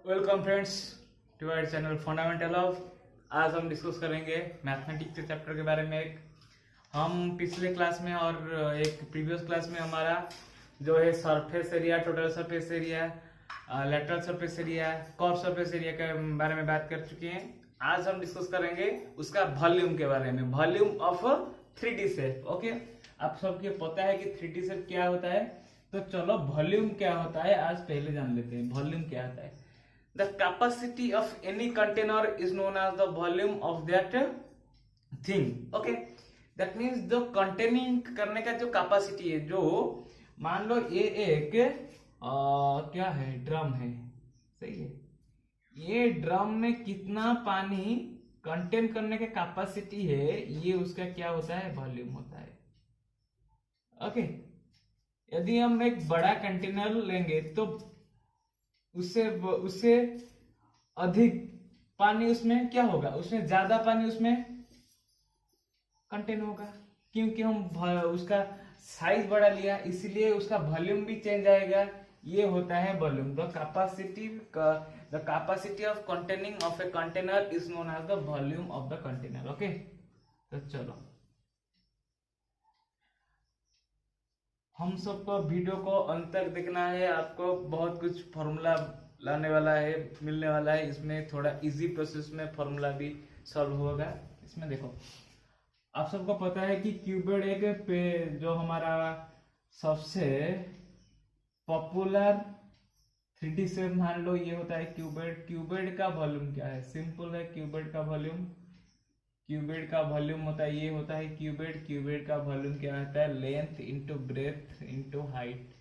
Welcome friends to our channel fundamental of. आज हम discuss करेंगे मैथमेटिक्स के चैप्टर के बारे में। हम पिछले क्लास में और एक प्रीवियस क्लास में हमारा जो है surface area, total surface area, lateral surface area, curve surface area के बारे में बात कर चुके हैं। आज हम डिस्कस करेंगे उसका वॉल्यूम के बारे में, volume of 3D shape. Okay, आप सबको पता है कि 3D शेप क्या होता है, तो चलो वॉल्यूम क्या होता है आज पहले जान लेते हैं। वॉल्यूम क्या होता है? The capacity of any container is known as the volume of that thing. Okay, that means जो containing करने का जो capacity है, जो मान लो ये एक क्या है, ड्रम है, सही है। ये ड्रम में कितना पानी कंटेन करने का कैपेसिटी है, ये उसका क्या होता है, वॉल्यूम होता है। ओके, यदि हम एक बड़ा कंटेनर लेंगे तो उससे अधिक पानी उसमें क्या होगा, उसमें ज्यादा पानी उसमें कंटेन होगा, क्योंकि हम उसका साइज बड़ा लिया, इसलिए उसका वॉल्यूम भी चेंज आएगा। ये होता है volume. The capacity of containing of a container is known as the volume of the container. Okay, तो चलो हम सबको वीडियो को अंत तक देखना है। आपको बहुत कुछ फॉर्मूला लाने वाला है, मिलने वाला है। इसमें थोड़ा इजी प्रोसेस में फॉर्मूला भी सॉल्व होगा। इसमें देखो, आप सबको पता है कि क्यूबिड एक जो हमारा सबसे पॉपुलर 3D शेप मान लो ये होता है क्यूबिड। क्यूबिड का वॉल्यूम क्या है? सिंपल है, क्यूबिड का वॉल्यूम होता है, ये होता है क्यूबिड का वॉल्यूम क्या होता है? Length into breadth into height.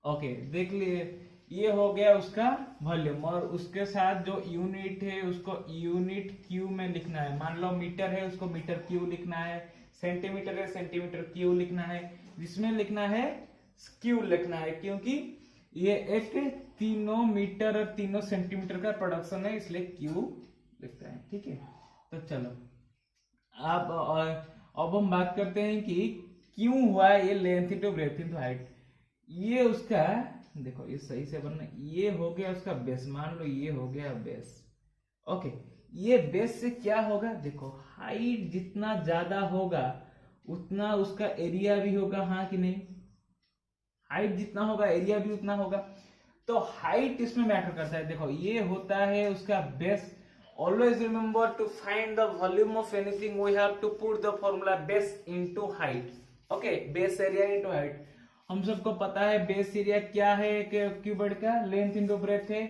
Okay, देख लिए, ये हो गया उसका वॉल्यूम। और उसके साथ जो यूनिट है उसको यूनिट क्यू में लिखना है। मान लो मीटर है, उसको मीटर क्यू लिखना है। सेंटीमीटर है, सेंटीमीटर क्यू लिखना है। जिसमें लिखना है क्यू लिखना है, क्योंकि ये एक तीनों मीटर और तीनों सेंटीमीटर का प्रोडक्शन है, इसलिए क्यू लिखते हैं। ठीक है, तो चलो अब हम बात करते हैं कि क्यों हुआ ये length into breadth into height. ये उसका देखो, ये सही से बनना, ये हो गया उसका बेस। मान लो ये हो गया बेस। ओके, ये बेस से क्या होगा, देखो हाइट जितना ज्यादा होगा उतना उसका एरिया भी होगा, हाँ कि नहीं? हाइट जितना होगा एरिया भी उतना होगा। तो हाइट इसमें मैटर करता है। देखो, ये होता है उसका base. Always remember to find the volume of anything, we have to put the formula base into height. Okay, base area into height. हम सबको पता है बेस एरिया क्या है क्यूबिड का, लेंथ इंटू ब्रेथ है।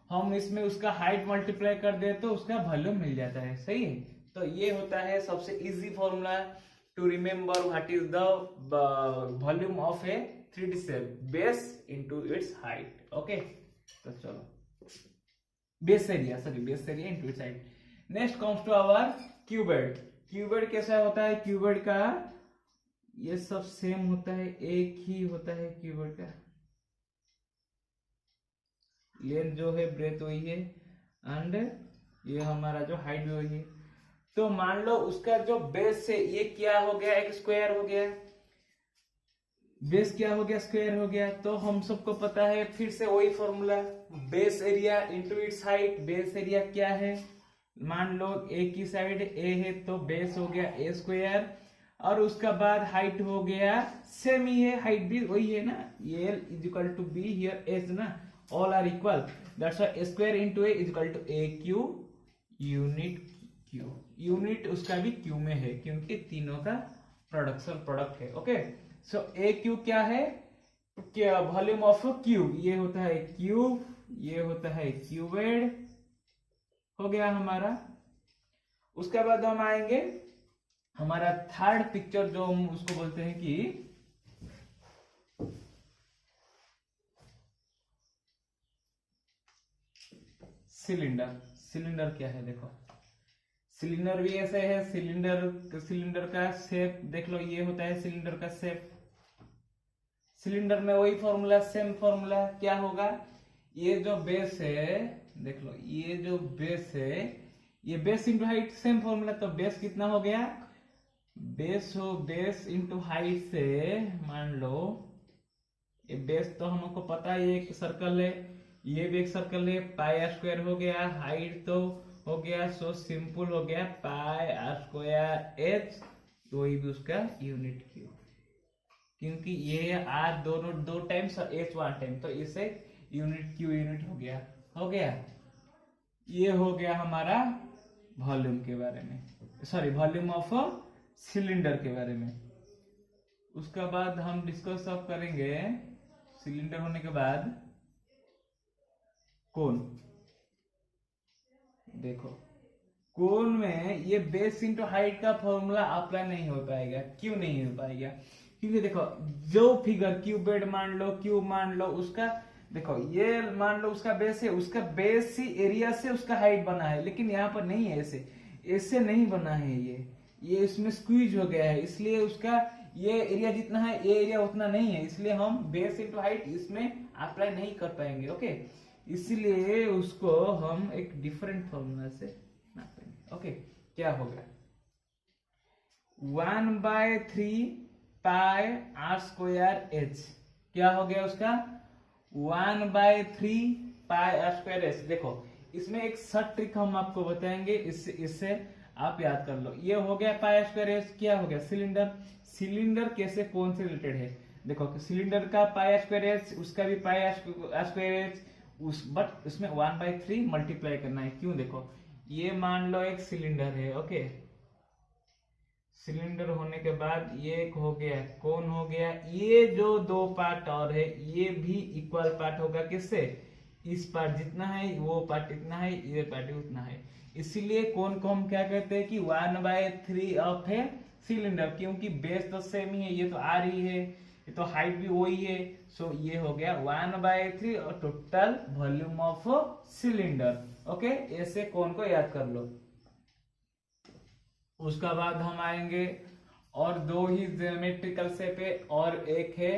हम इसमें उसका हाइट मल्टीप्लाई कर दे तो उसका वॉल्यूम मिल जाता है, सही है। तो ये होता है सबसे easy formula to remember what is the volume of a 3D shape, base into its height. Okay, तो चलो base area into its height. Next comes to our cuboid. Cuboid कैसा होता है? क्यूबिड का ये सब सेम होता है, एक ही होता है क्यूबिड का। लेंथ जो है ब्रेथ वही है, एंड ये हमारा जो हाइट भी वही है। तो मान लो उसका जो बेस है ये क्या हो गया, एक स्क्वायर हो गया। बेस क्या हो गया, स्क्वायर हो गया। तो हम सबको पता है फिर से वही formula, base area into its height. Base area क्या है? मान लो ए की साइड ए है तो बेस हो गया ए स्क्वायर, और उसका बाद हाइट हो गया सेम ही है, हाइट भी वही है ना, l is equal to b here s ना, all are equal, that's why a square into a is equal to a cube unit cube. Unit उसका भी क्यू में है क्योंकि तीनों का प्रोडक्ट है। ओके, सो ए क्यू क्या है, क्या वॉल्यूम ऑफ क्यूब, ये होता है क्यूब, ये होता है क्यूबिड, हो गया हमारा। उसके बाद हम आएंगे हमारा थर्ड पिक्चर, जो हम उसको बोलते हैं कि सिलेंडर। सिलेंडर क्या है? देखो, सिलेंडर भी ऐसे है। सिलेंडर का शेप देख लो, ये होता है सिलेंडर का शेप। सिलेंडर में वही फॉर्मूला, सेम फॉर्मूला क्या होगा, ये जो बेस है, देख लो ये जो बेस है, ये base into height, same formula. तो बेस कितना हो गया, बेस इंटू हाइट से मान लो ये बेस तो हमको पता है एक सर्कल है, ये भी एक सर्कल है, पाई आर स्क्वायर हो गया, हाइट तो हो गया, सो सिंपल हो गया पाई आर स्क्वायर एच, तो ये भी उसका यूनिट क्यू, क्योंकि ये आर दोनों दो टाइम्स और एच वन टाइम, तो इसे यूनिट क्यू यूनिट हो गया, हो गया। ये हो गया हमारा वॉल्यूम के बारे में, सॉरी वॉल्यूम ऑफ सिलेंडर के बारे में। उसका बाद हम डिस्कस अब करेंगे सिलेंडर होने के बाद कोन। देखो कोन में ये बेस इंटू हाइट का फॉर्मूला अप्लाई नहीं हो पाएगा। क्यों नहीं हो पाएगा? क्योंकि देखो जो फिगर क्यूबेड मान लो, क्यूब मान लो, उसका देखो ये मान लो उसका बेस है, उसका बेस ही एरिया से उसका हाइट बना है, लेकिन यहाँ पर नहीं है, ऐसे ऐसे नहीं बना है, ये इसमें स्क्वीज हो गया है, इसलिए उसका ये एरिया जितना है ये एरिया उतना नहीं है, इसलिए हम बेस इंटू हाइट इसमें अप्लाई नहीं कर पाएंगे। ओके, इसलिए उसको हम एक डिफरेंट फॉर्मूला से नापेंगे। ओके, क्या होगा 1/3 पाई आर स्क्वायर एच, क्या हो गया उसका 1/3 पाई आर स्क्वायर एच। देखो इसमें एक सब ट्रिक हम आपको बताएंगे, इससे आप याद कर लो। ये हो गया पाई आर स्क्वायर एच, क्या हो गया सिलेंडर। सिलेंडर कैसे कौन से रिलेटेड है? देखो सिलेंडर का पाई आर स्क्वायर एच, उसका भी पाई आर स्क्वायर एच, बट उसमें 1/3 मल्टीप्लाई करना है। क्यों? देखो ये मान लो एक सिलेंडर है, ओके, सिलेंडर होने के बाद ये एक हो गया कोन हो गया, ये जो दो पार्ट और है ये भी इक्वल पार्ट होगा, किससे? इस पार्ट जितना है वो पार्ट इतना है, ये पार्ट उतना है, इसीलिए कोन को हम क्या कहते हैं कि 1/3 ऑफ है सिलेंडर, क्योंकि बेस तो सेम ही है, ये तो आर ही है, ये तो हाइट भी वही है, सो ये हो गया 1/3 और total volume of cylinder. Okay, ऐसे कोन को याद कर लो। उसका बाद हम आएंगे और दो ही ज्योमेट्रिकल शेप है, और एक है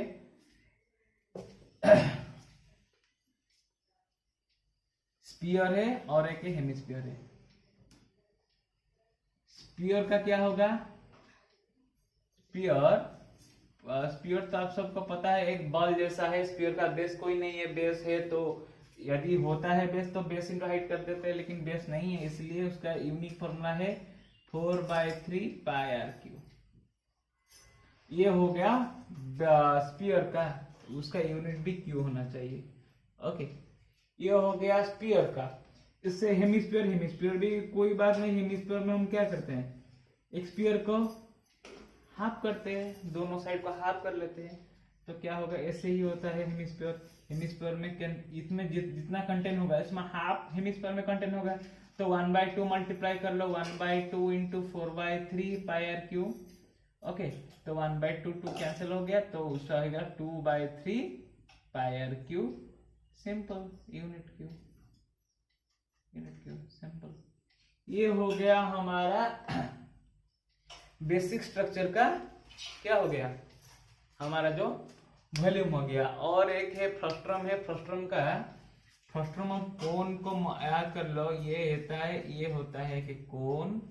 स्फीयर है और एक है हेमिस्फीयर है। स्फीयर का क्या होगा? स्फीयर तो आप सबको पता है एक बॉल जैसा है, स्फीयर का बेस कोई नहीं है, बेस है तो यदि होता है बेस तो बेस इंटू हाइट कर देते हैं, लेकिन बेस नहीं है, इसलिए उसका यूनिक फॉर्मूला है 4/3 पाई आर क्यू। ये हो गया स्फीयर का, उसका यूनिट भी क्यू होना चाहिए। ओके, ये हो गया स्फीयर का। इससे हेमिस्फीयर, हेमिस्फीयर भी कोई बात नहीं, हेमिस्फीयर में हम क्या करते हैं, एक स्फीयर को हाफ करते हैं, दोनों साइड को हाफ कर लेते हैं, तो क्या होगा ऐसे ही होता है हेमिस्फीयर। हेमिस्फीयर में इसमें जितना कंटेंट होगा इसमें हाफ हेमिस्फीयर में कंटेंट होगा, तो 1/2 मल्टीप्लाई कर लो, 1/2 into 4/3 pi r cube. Okay, तो 1/2 2 कैंसिल हो गया, तो उसका होगा 2/3 pi r cube, simple, unit cube, unit cube, simple. ये हो गया हमारा बेसिक स्ट्रक्चर का क्या हो गया, हमारा जो वॉल्यूम हो गया। और एक है फ्रस्ट्रम है, फ्रस्ट्रम का फ्रस्ट्रम हम कोन को याद कर लो, ये होता है, ये होता है कि कोन,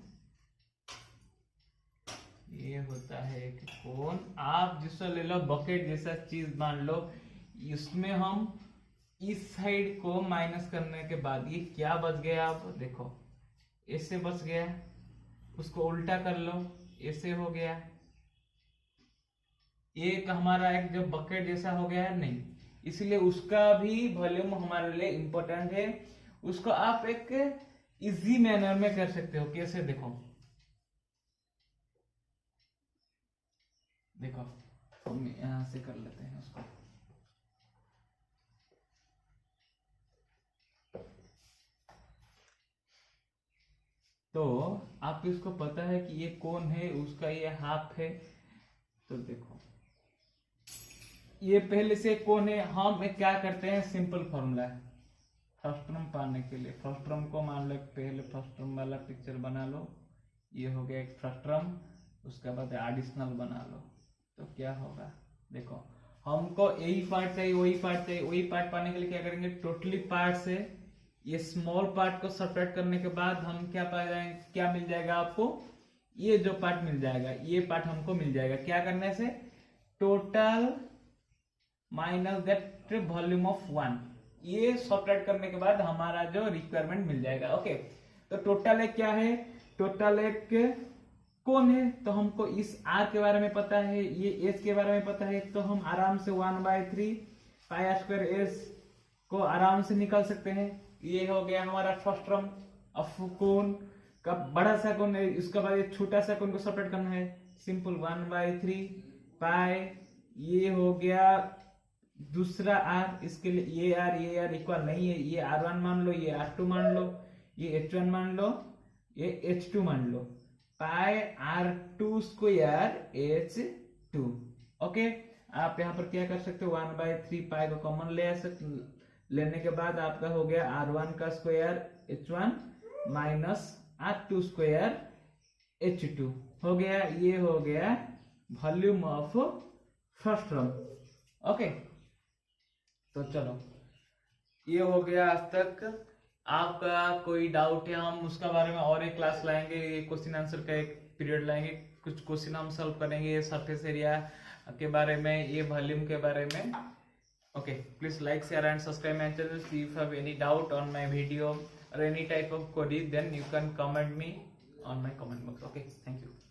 ये होता है कि कोन, आप जिसको ले लो बकेट जैसा चीज मान लो, इसमें हम इस साइड को माइनस करने के बाद ये क्या बच गया, आप देखो ऐसे बच गया, उसको उल्टा कर लो ऐसे हो गया, एक हमारा एक जो बकेट जैसा हो गया है, नहीं, इसलिए उसका भी वॉल्यूम हमारे लिए इंपॉर्टेंट है। उसको आप एक इजी मैनर में कर सकते हो, कैसे? देखो देखो हम यहां से कर लेते हैं उसको, तो आप इसको पता है कि ये कौन है, उसका ये हाफ है, तो देखो ये पहले से कौन है, हम एक क्या करते हैं, सिंपल फॉर्मूला है फ्रस्ट्रम पाने के लिए। फ्रस्ट्रम को मान लो पहले फ्रस्ट्रम वाला पिक्चर बना लो, ये हो गया एक फ्रस्ट्रम, उसके बाद एडिशनल बना लो, तो क्या होगा, देखो हमको यही पार्ट चाहिए, वही पार्ट चाहिए, वही पार्ट पाने के लिए क्या करेंगे, टोटली पार्ट से ये स्मॉल पार्ट को सब्ट्रैक्ट करने के बाद हम क्या पा जाएंगे, क्या मिल जाएगा आपको, ये जो पार्ट मिल जाएगा, ये पार्ट हमको मिल जाएगा, क्या करने से, total minus that volume of 1। ये सॉर्ट करने के बाद हमारा जो रिक्वायरमेंट मिल जाएगा। ओके, तो टोटल एक क्या है, टोटल एक कौन है, तो हमको इस r के बारे में पता है, ये h के बारे में पता है, तो हम आराम से 1/3 पाई r स्क्वायर s को आराम से निकाल सकते हैं। ये हो गया हमारा फर्स्ट टर्म। अब कोण का बड़ा सा कोण है, इसके बाद ये छोटा सा कोण को सॉर्ट करना है, सिंपल 1/3 पाई, ये हो गया दूसरा r, इसके लिए ये r इक्वल नहीं है, ये r1 मान लो, ये r2 मान लो, ये h1 मान लो, ये h2 मान लो, पाई r2 स्क्वायर h2। ओके, आप यहाँ पर क्या कर सकते हो, 1/3 पाई को कॉमन ले सकते, लेने के बाद आपका हो गया r1 का square h1 minus r2 square h2 हो गया। ये हो गया volume of first term. Okay, तो चलो ये हो गया आज तक। आपका कोई डाउट है, हम उसका बारे में और एक क्लास लाएंगे, ये क्वेश्चन आंसर का एक पीरियड लाएंगे, कुछ क्वेश्चन हम सॉल्व करेंगे सरफेस एरिया के बारे में, ये वॉल्यूम के बारे में। Okay, please like, share and subscribe my channel. If you have any doubt on my video or any type of query, then you can comment me on my comment box. Okay, thank you.